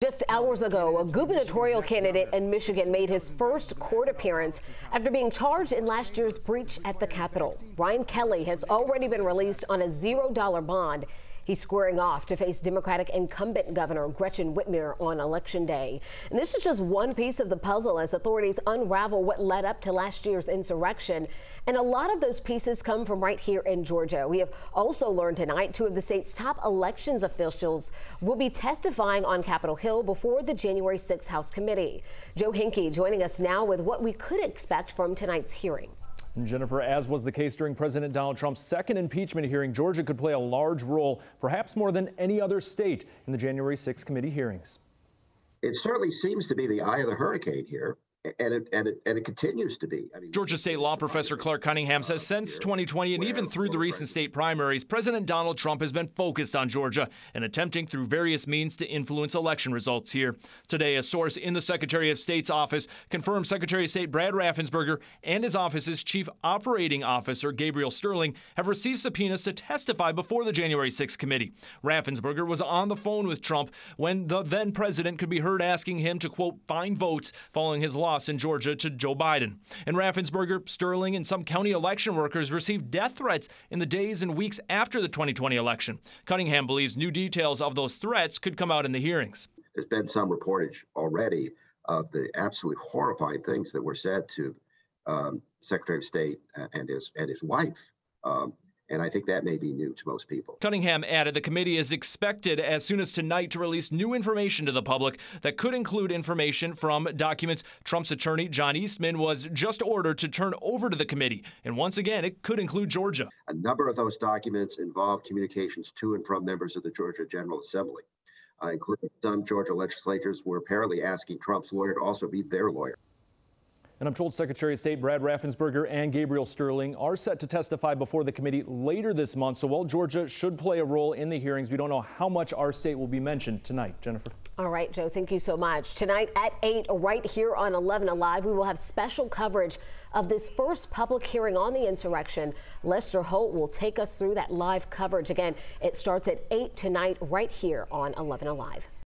Just hours ago, a gubernatorial candidate in Michigan made his first court appearance after being charged in last year's breach at the Capitol. Ryan Kelly has already been released on a $0 bond. He's squaring off to face Democratic incumbent Governor Gretchen Whitmer on Election Day. And this is just one piece of the puzzle as authorities unravel what led up to last year's insurrection. And a lot of those pieces come from right here in Georgia. We have also learned tonight two of the state's top elections officials will be testifying on Capitol Hill before the January 6th House Committee. Joe Hinkie joining us now with what we could expect from tonight's hearing. And Jennifer, as was the case during President Donald Trump's second impeachment hearing, Georgia could play a large role, perhaps more than any other state, in the January 6th committee hearings. It certainly seems to be the eye of the hurricane here. And it continues to be. Georgia State law professor Clark Cunningham says since 2020 and even through the recent state primaries, President Donald Trump has been focused on Georgia and attempting through various means to influence election results here. Today, a source in the Secretary of State's office confirmed Secretary of State Brad Raffensperger and his office's chief operating officer, Gabriel Sterling, have received subpoenas to testify before the January 6th committee. Raffensperger was on the phone with Trump when the then president could be heard asking him to, quote, find votes following his loss in Georgia to Joe Biden. And Raffensperger, Sterling, and some county election workers received death threats in the days and weeks after the 2020 election. Cunningham believes new details of those threats could come out in the hearings. There's been some reportage already of the absolutely horrifying things that were said to Secretary of State and his wife. And I think that may be new to most people. Cunningham added the committee is expected as soon as tonight to release new information to the public that could include information from documents Trump's attorney, John Eastman, was just ordered to turn over to the committee. And once again, it could include Georgia. A number of those documents involve communications to and from members of the Georgia General Assembly, including some Georgia legislators were apparently asking Trump's lawyer to also be their lawyer. And I'm told Secretary of State Brad Raffensperger and Gabriel Sterling are set to testify before the committee later this month. So while Georgia should play a role in the hearings, we don't know how much our state will be mentioned tonight. Jennifer. All right, Joe, thank you so much. Tonight at 8, right here on 11 Alive, we will have special coverage of this first public hearing on the insurrection. Lester Holt will take us through that live coverage. Again, it starts at 8 tonight right here on 11 Alive.